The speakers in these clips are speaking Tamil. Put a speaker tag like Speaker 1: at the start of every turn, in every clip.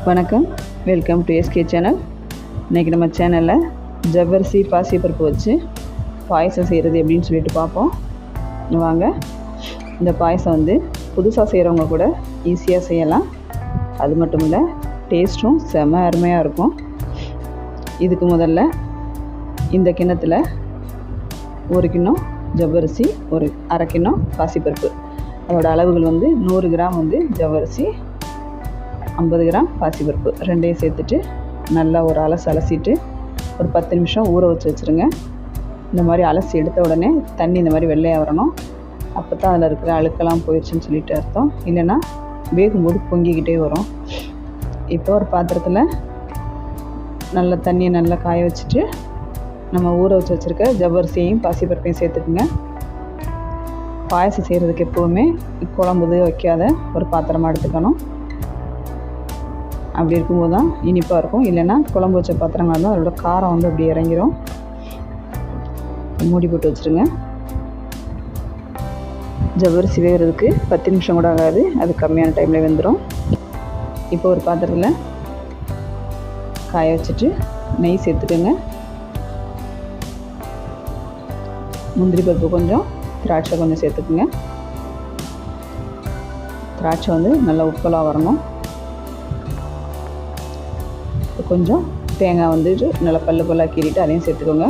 Speaker 1: வணக்கம், வெல்கம் டு எஸ்கே சேனல். இன்றைக்கி நம்ம சேனலில் ஜவ்வரிசி பாசிப்பருப்பு வச்சு பாயசம் செய்கிறது எப்படின்னு சொல்லிட்டு பார்ப்போம். வாங்க. இந்த பாயசம் வந்து புதுசாக செய்கிறவங்க கூட ஈஸியாக செய்யலாம். அது மட்டும் இல்லை, டேஸ்ட்டும் செம அருமையாக இருக்கும். இதுக்கு முதல்ல இந்த கிண்ணத்தில் 1 கிண்ணம் ஜவ்வரிசி, ஒரு அரை கிண்ணம் பாசிப்பருப்பு, அதோடய அளவுகள் வந்து 100 கிராம் வந்து ஜவ்வரிசி, 50 கிராம் பாசிப்பருப்பு ரெண்டையும் சேர்த்துட்டு நல்லா ஒரு அலசிட்டு ஒரு 10 நிமிஷம் ஊற வச்சுருங்க. இந்த மாதிரி அலசி எடுத்த உடனே தண்ணி இந்த மாதிரி வெள்ளையாக வரணும். அப்போ தான் அதில் இருக்கிற அழுக்கெல்லாம் போயிடுச்சுன்னு சொல்லிட்டு அர்த்தம். இல்லைன்னா வேகும்போது பொங்கிக்கிட்டே வரும். இப்போ ஒரு பாத்திரத்தில் நல்ல தண்ணியை நல்லா காய வச்சுட்டு நம்ம ஊற வச்சுருக்க ஜவ்வரிசியையும் பாசிப்பருப்பையும் சேர்த்துக்குங்க. பாயசம் செய்கிறதுக்கு எப்போவுமே குழம்புது வைக்காத ஒரு பாத்திரமாக எடுத்துக்கணும். அப்படி இருக்கும்போது தான் இனிப்பாக இருக்கும். இல்லைன்னா குழம்பு வச்ச பாத்திரமாக இருந்தால் அதோட காரம் வந்து அப்படி இறங்கிடும். மூடி போட்டு வச்சுருங்க. ஜவ்வரிசி வேகிறதுக்கு 10 நிமிஷம் கூட ஆகாது, அது கம்மியான டைமில் வெந்துடும். இப்போ ஒரு பாத்திரத்தில் காய வச்சுட்டு நெய் சேர்த்துக்கோங்க. முந்திரி பருப்பு கொஞ்சம், திராட்சை கொஞ்சம் சேர்த்துக்குங்க. திராட்சை வந்து நல்லா உப்பலாக வரணும். கொஞ்சம் தேங்காய் வந்துட்டு நல்லா பல்லாக கீறிட்டு அதையும் சேர்த்துக்கோங்க.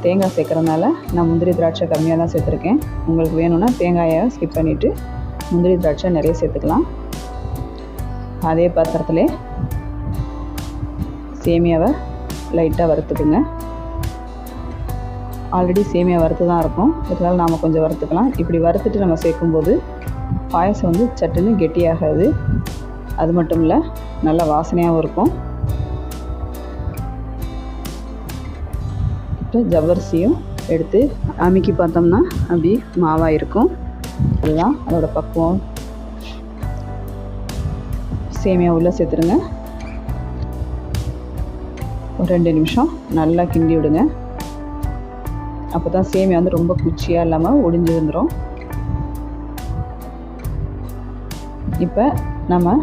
Speaker 1: தேங்காய் சேர்க்குறதுனால நான் முந்திரி திராட்சை கம்மியாக தான் சேர்த்துருக்கேன். உங்களுக்கு வேணும்னா தேங்காயை ஸ்கிப் பண்ணிவிட்டு முந்திரி திராட்சை நிறைய சேர்த்துக்கலாம். அதே பாத்திரத்திலே சேமியாவை லைட்டாக வறுத்துக்குங்க. ஆல்ரெடி சேமியா வறுத்து தான் இருக்கும், இதனால் நாம் கொஞ்சம் வறுத்துக்கலாம். இப்படி வறுத்துட்டு நம்ம சேர்க்கும்போது பாயசம் வந்து சட்டுன்னு கெட்டியாகாது. அது மட்டும் இல்லை, நல்ல வாசனையாகவும் இருக்கும். ஜவ்வரிசியும் எடுத்து அமுக்கி பார்த்தோம்னா அப்படி மாவாக இருக்கும். அதுதான் அதோட பக்குவம். சேமியா உள்ளே சேர்த்துருங்க. ஒரு 2 நிமிஷம் நல்லா கிண்டி விடுங்க. அப்போ தான் சேமியா வந்து ரொம்ப குச்சியாக இல்லாமல் ஒடிஞ்சு வந்துடும். இப்போ நம்ம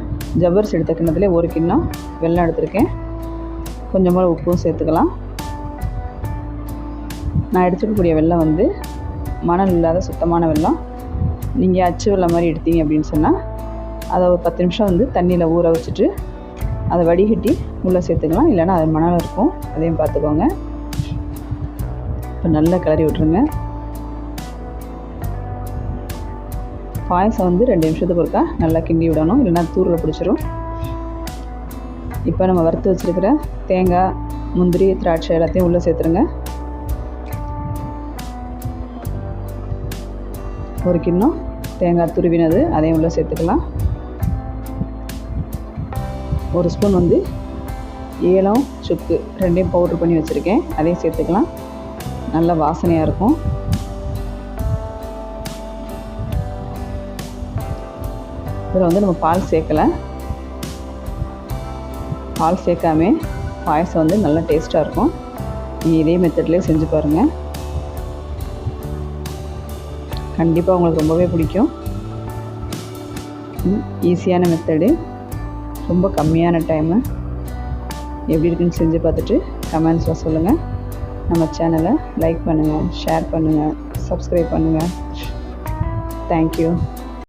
Speaker 1: ஜவ்வரிசி எடுத்த கிண்ணத்துலேயே 1 கிண்ணம் வெல்லம் எடுத்துருக்கேன். கொஞ்சமாக உப்பும் சேர்த்துக்கலாம். நான் எடுத்துக்கக்கூடிய வெல்லம் வந்து மணல் இல்லாத சுத்தமான வெல்லம். நீங்கள் அச்சு வெல்லம் மாதிரி எடுத்தீங்க அப்படின்னு சொன்னால் அதை ஒரு 10 நிமிஷம் வந்து தண்ணியில் ஊற வச்சுட்டு அதை வடிகட்டி உள்ளே சேர்த்துக்கலாம். இல்லைன்னா அது மணல் இருக்கும், அதையும் பார்த்துக்கோங்க. இப்போ நல்லா கிளறி விட்ருங்க. பாயசம் வந்து 2 நிமிஷத்துக்கு ஒருக்கா நல்லா கிண்டி விடணும், இல்லைன்னா தூரில் பிடிச்சிரும். இப்போ நம்ம வறுத்து வச்சுருக்கிற தேங்காய், முந்திரி, திராட்சை எல்லாத்தையும் உள்ளே சேர்த்துருங்க. 1 கிண்ணம் தேங்காய் துருவினது அதையும் உள்ளே சேர்த்துக்கலாம். 1 ஸ்பூன் வந்து ஏலம், சுக்கு ரெண்டையும் பவுட்ரு பண்ணி வச்சுருக்கேன், அதையும் சேர்த்துக்கலாம். நல்ல வாசனையாக இருக்கும். இதில் வந்து நம்ம பால் சேர்க்கலை. பால் சேர்க்காமே பாயசம் வந்து நல்லா டேஸ்ட்டாக இருக்கும். நீங்கள் இதே மெத்தட்லேயே செஞ்சு பாருங்கள். கண்டிப்பாக உங்களுக்கு ரொம்பவே பிடிக்கும். ஈஸியான மெத்தடு, ரொம்ப கம்மியான டைமு. எப்படி இருக்குன்னு செஞ்சு பார்த்துட்டு கமெண்ட்ஸில் சொல்லுங்கள். நம்ம சேனலை லைக் பண்ணுங்கள், ஷேர் பண்ணுங்கள், சப்ஸ்கிரைப் பண்ணுங்கள். தேங்க்யூ.